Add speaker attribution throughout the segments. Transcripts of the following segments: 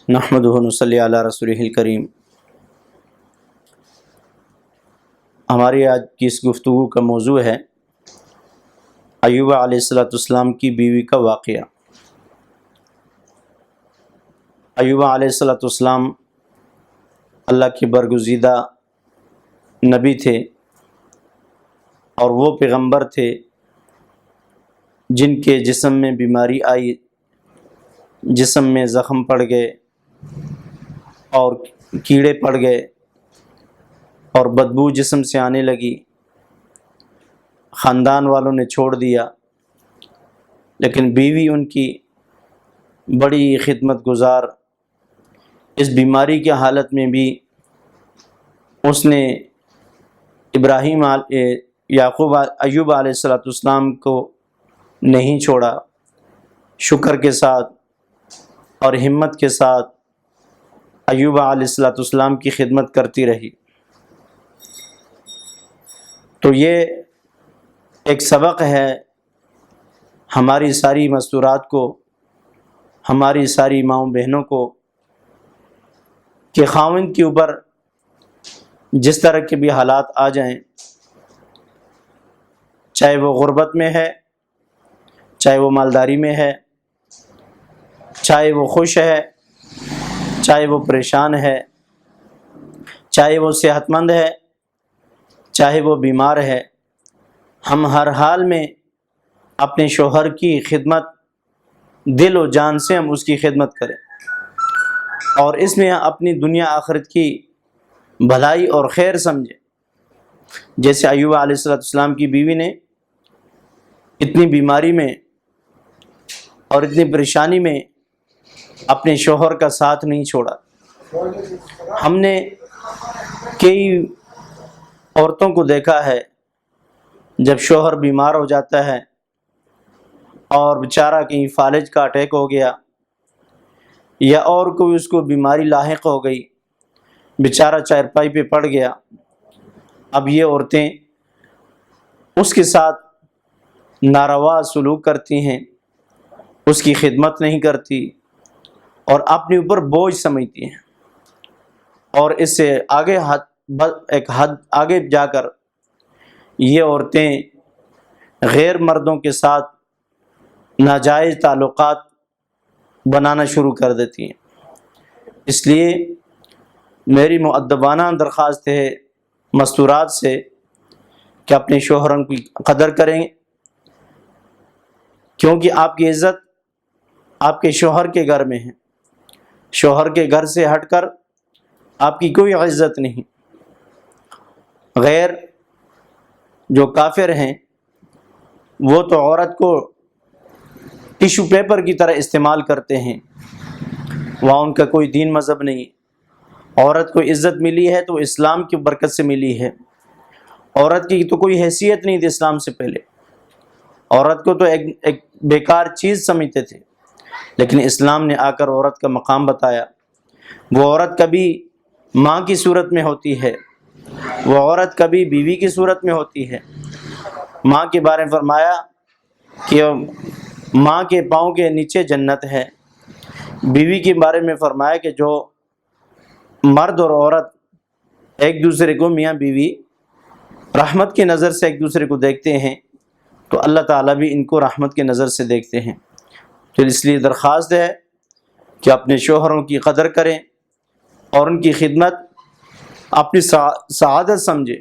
Speaker 1: نحمدہ و نصلی علی رسولہ الکریم۔ ہماری آج کی اس گفتگو کا موضوع ہے ایوب علیہ السلام کی بیوی کا واقعہ۔ ایوب علیہ السلام اللہ کے برگزیدہ نبی تھے اور وہ پیغمبر تھے جن کے جسم میں بیماری آئی، جسم میں زخم پڑ گئے اور کیڑے پڑ گئے اور بدبو جسم سے آنے لگی، خاندان والوں نے چھوڑ دیا، لیکن بیوی ان کی بڑی خدمت گزار، اس بیماری کی حالت میں بھی اس نے ایوب علیہ السلام کو نہیں چھوڑا، شکر کے ساتھ اور ہمت کے ساتھ ایوب علیہ السلام کی خدمت کرتی رہی۔ تو یہ ایک سبق ہے ہماری ساری مستورات کو، ہماری ساری ماؤں بہنوں کو، کہ خاوند کے اوپر جس طرح کے بھی حالات آ جائیں، چاہے وہ غربت میں ہے، چاہے وہ مالداری میں ہے، چاہے وہ خوش ہے، چاہے وہ پریشان ہے، چاہے وہ صحت مند ہے، چاہے وہ بیمار ہے، ہم ہر حال میں اپنے شوہر کی خدمت دل و جان سے ہم اس کی خدمت کریں اور اس میں اپنی دنیا آخرت کی بھلائی اور خیر سمجھیں۔ جیسے ایوب علیہ السلام کی بیوی نے اتنی بیماری میں اور اتنی پریشانی میں اپنے شوہر کا ساتھ نہیں چھوڑا۔ ہم نے کئی عورتوں کو دیکھا ہے جب شوہر بیمار ہو جاتا ہے اور بیچارہ کہیں فالج کا اٹیک ہو گیا یا اور کوئی اس کو بیماری لاحق ہو گئی، بیچارہ چارپائی پہ پڑ گیا، اب یہ عورتیں اس کے ساتھ ناروا سلوک کرتی ہیں، اس کی خدمت نہیں کرتی اور اپنے اوپر بوجھ سمجھتی ہیں، اور اس سے آگے ایک حد آگے جا کر یہ عورتیں غیر مردوں کے ساتھ ناجائز تعلقات بنانا شروع کر دیتی ہیں۔ اس لیے میری مؤدبانہ درخواست ہے مستورات سے کہ اپنے شوہروں کی قدر کریں، کیونکہ آپ کی عزت آپ کے شوہر کے گھر میں ہے، شوہر کے گھر سے ہٹ کر آپ کی کوئی عزت نہیں۔ غیر جو کافر ہیں وہ تو عورت کو ٹیشو پیپر کی طرح استعمال کرتے ہیں، وہاں ان کا کوئی دین مذہب نہیں۔ عورت کو عزت ملی ہے تو اسلام کی برکت سے ملی ہے، عورت کی تو کوئی حیثیت نہیں تھی اسلام سے پہلے، عورت کو تو ایک بیکار چیز سمجھتے تھے، لیکن اسلام نے آ کر عورت کا مقام بتایا۔ وہ عورت کبھی ماں کی صورت میں ہوتی ہے، وہ عورت کبھی بیوی کی صورت میں ہوتی ہے۔ ماں کے بارے میں فرمایا کہ ماں کے پاؤں کے نیچے جنت ہے، بیوی کے بارے میں فرمایا کہ جو مرد اور عورت ایک دوسرے کو، میاں بیوی، رحمت کی نظر سے ایک دوسرے کو دیکھتے ہیں تو اللہ تعالیٰ بھی ان کو رحمت کی نظر سے دیکھتے ہیں۔ تو اس لیے درخواست ہے کہ اپنے شوہروں کی قدر کریں اور ان کی خدمت اپنی سعادت سمجھیں،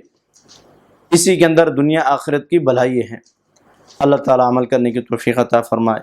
Speaker 1: اسی کے اندر دنیا آخرت کی بھلائی ہے۔ اللہ تعالیٰ عمل کرنے کی توفیق عطا فرمائے۔